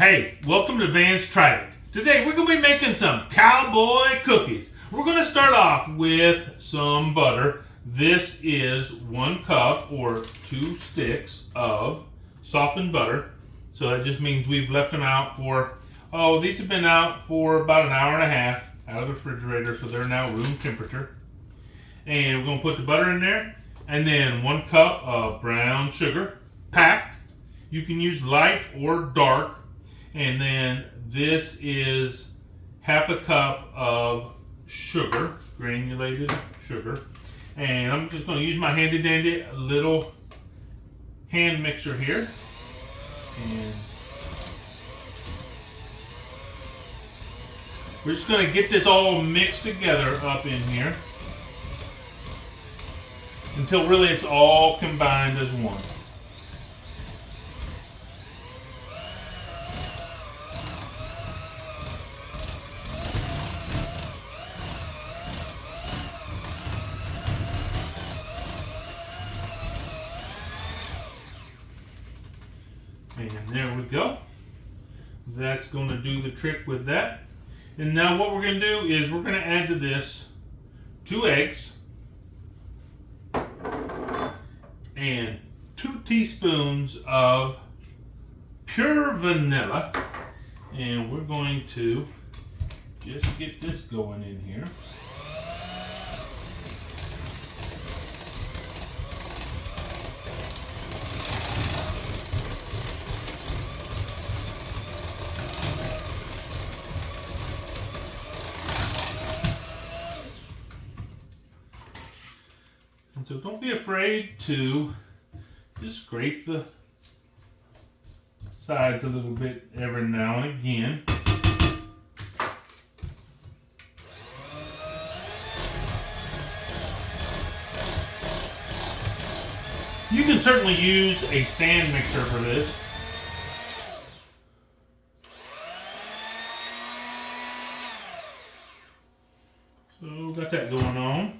Hey, welcome to Vance Tried It. Today we're going to be making some cowboy cookies. We're going to start off with some butter. This is 1 cup or 2 sticks of softened butter. So that just means we've left them out for, these have been out for about an hour and a half out of the refrigerator, so they're now room temperature. And we're going to put the butter in there, and then 1 cup of brown sugar, packed. You can use light or dark. And then this is half a cup of sugar, granulated sugar. And I'm just going to use my handy dandy little hand mixer here. And we're just going to get this all mixed together up in here until really it's all combined as one. And there we go. That's going to do the trick with that. And now what we're going to do is we're going to add to this 2 eggs and 2 teaspoons of pure vanilla. And we're going to just get this going in here. So don't be afraid to just scrape the sides a little bit every now and again. You can certainly use a stand mixer for this. So got that going on.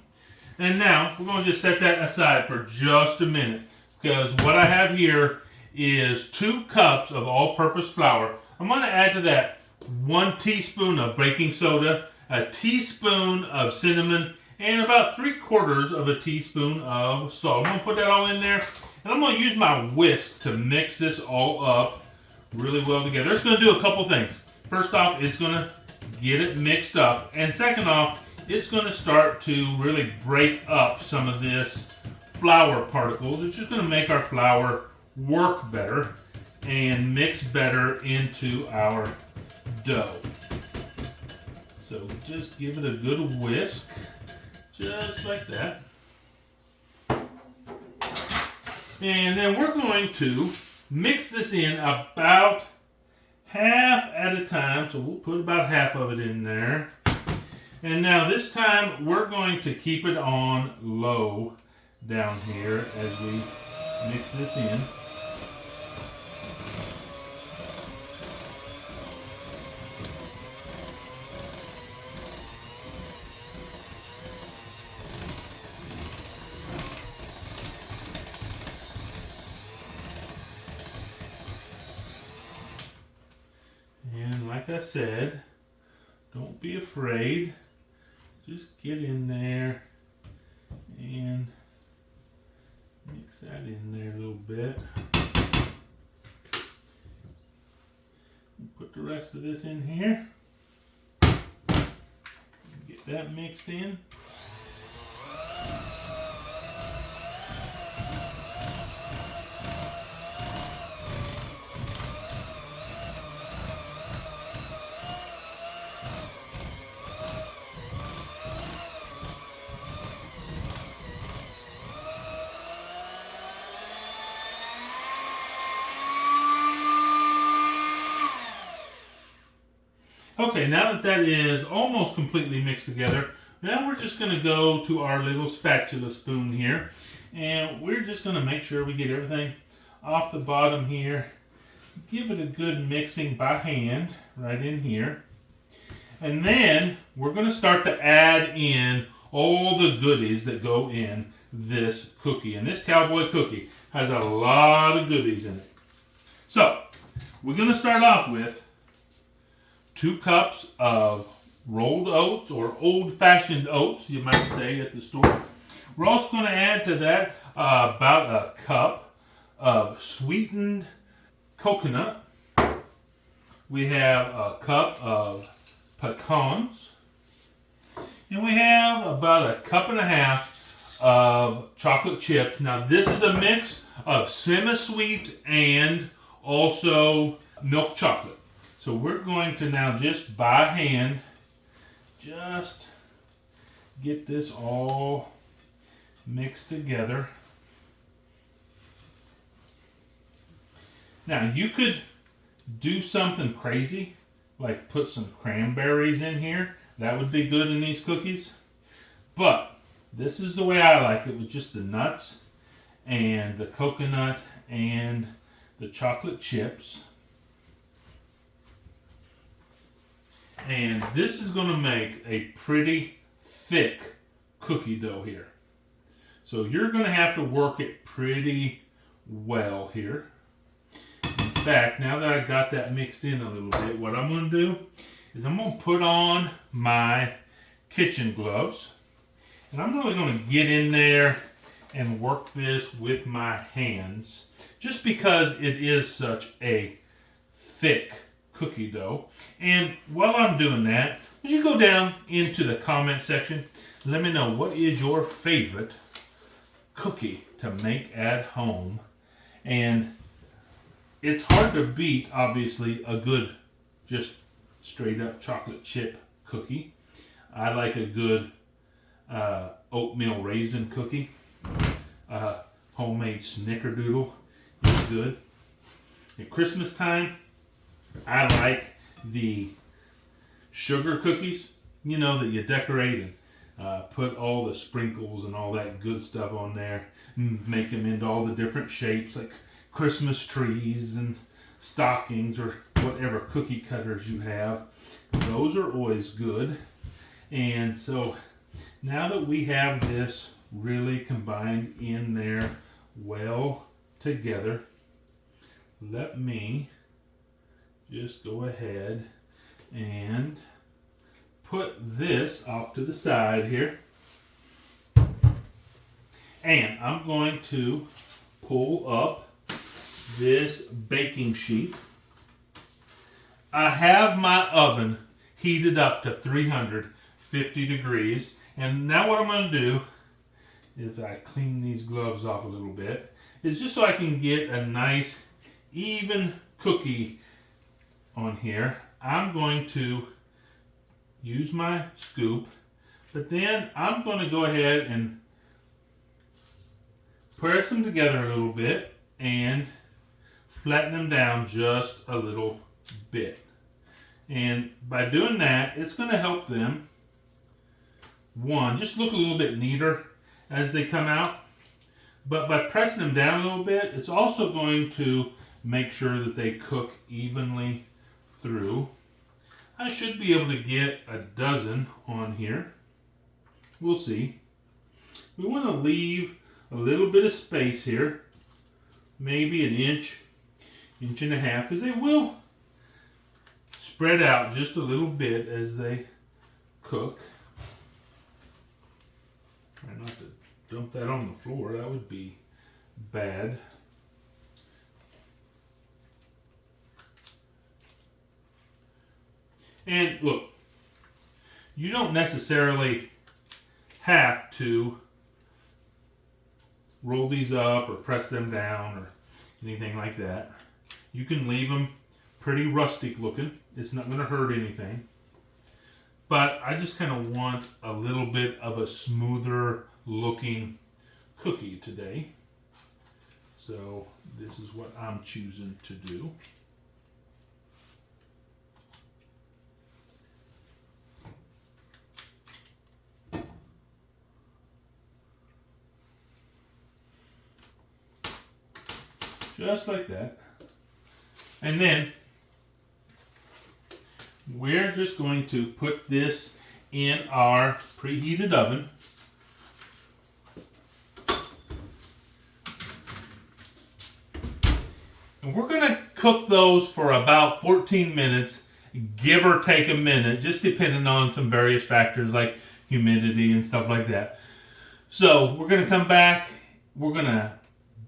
And now, we're going to just set that aside for just a minute, because what I have here is 2 cups of all-purpose flour. I'm going to add to that 1 teaspoon of baking soda, a teaspoon of cinnamon, and about 3/4 of a teaspoon of salt. I'm going to put that all in there, and I'm going to use my whisk to mix this all up really well together. It's going to do a couple things. First off, it's going to get it mixed up, and second off, it's going to start to really break up some of this flour particles. It's just going to make our flour work better and mix better into our dough. So just give it a good whisk, just like that. And then we're going to mix this in about half at a time. So we'll put about half of it in there. And now this time we're going to keep it on low down here as we mix this in. And like I said, don't be afraid. Just get in there and mix that in there a little bit. Put the rest of this in here. Get that mixed in. Okay, now that that is almost completely mixed together, now we're just going to go to our little spatula spoon here, and we're just going to make sure we get everything off the bottom here. Give it a good mixing by hand right in here. And then we're going to start to add in all the goodies that go in this cookie. And this cowboy cookie has a lot of goodies in it. So, we're going to start off with 2 cups of rolled oats, or old-fashioned oats, you might say at the store. We're also going to add to that about a cup of sweetened coconut. We have a cup of pecans. And we have about a cup and a half of chocolate chips. Now this is a mix of semi-sweet and also milk chocolate. So we're going to now just by hand just get this all mixed together. Now you could do something crazy, like put some cranberries in here. That would be good in these cookies. But this is the way I like it, with just the nuts and the coconut and the chocolate chips. And this is going to make a pretty thick cookie dough here. So you're going to have to work it pretty well here. In fact, now that I got that mixed in a little bit, what I'm going to do is I'm going to put on my kitchen gloves. And I'm really going to get in there and work this with my hands, just because it is such a thick cookie dough. And while I'm doing that, would you go down into the comment section and let me know what is your favorite cookie to make at home. And it's hard to beat, obviously, a good just straight up chocolate chip cookie. I like a good oatmeal raisin cookie. Homemade snickerdoodle is good. At Christmas time, I like the sugar cookies, you know, that you decorate and put all the sprinkles and all that good stuff on there and make them into all the different shapes, like Christmas trees and stockings or whatever cookie cutters you have. Those are always good. And so now that we have this really combined in there well together, let me just go ahead and put this off to the side here. And I'm going to pull up this baking sheet. I have my oven heated up to 350 degrees. And now what I'm going to do, if I clean these gloves off a little bit, is just so I can get a nice even cookie on here, I'm going to use my scoop, but then I'm going to go ahead and press them together a little bit and flatten them down just a little bit. And by doing that, it's going to help them, one, just look a little bit neater as they come out. But by pressing them down a little bit, it's also going to make sure that they cook evenly through. I should be able to get a dozen on here. We'll see. We want to leave a little bit of space here, maybe an inch, inch and a half, because they will spread out just a little bit as they cook. Try not to dump that on the floor, that would be bad. And look, you don't necessarily have to roll these up or press them down or anything like that. You can leave them pretty rustic looking. It's not going to hurt anything. But I just kind of want a little bit of a smoother looking cookie today. So this is what I'm choosing to do. Just like that. And then we're just going to put this in our preheated oven. And we're going to cook those for about 14 minutes, give or take a minute, just depending on some various factors like humidity and stuff like that. So we're going to come back. We're going to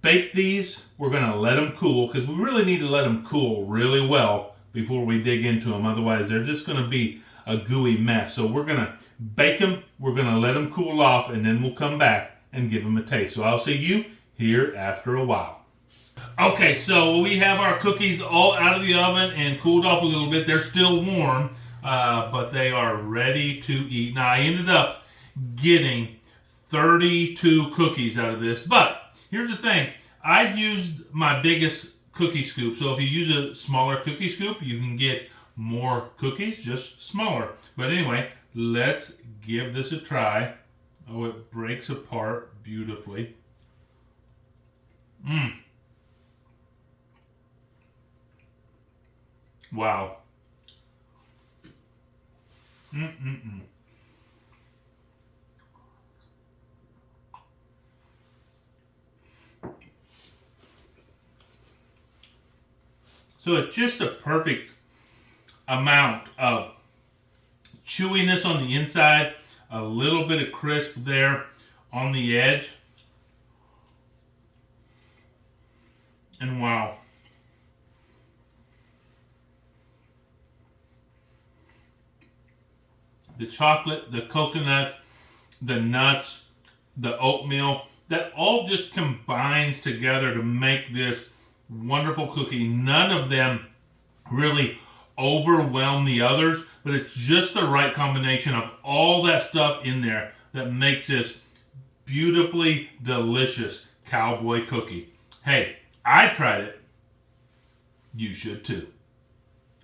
bake these. We're going to let them cool because we really need to let them cool really well before we dig into them. Otherwise, they're just going to be a gooey mess. So we're going to bake them. We're going to let them cool off, and then we'll come back and give them a taste. So I'll see you here after a while. Okay, so we have our cookies all out of the oven and cooled off a little bit. They're still warm, but they are ready to eat. Now, I ended up getting 32 cookies out of this, but here's the thing. I used my biggest cookie scoop, so if you use a smaller cookie scoop, you can get more cookies, just smaller. But anyway, let's give this a try. Oh, it breaks apart beautifully. Wow. So it's just a perfect amount of chewiness on the inside, a little bit of crisp there on the edge. And wow. The chocolate, the coconut, the nuts, the oatmeal, that all just combines together to make this wonderful cookie. None of them really overwhelm the others, but it's just the right combination of all that stuff in there that makes this beautifully delicious cowboy cookie. Hey, I tried it. You should too.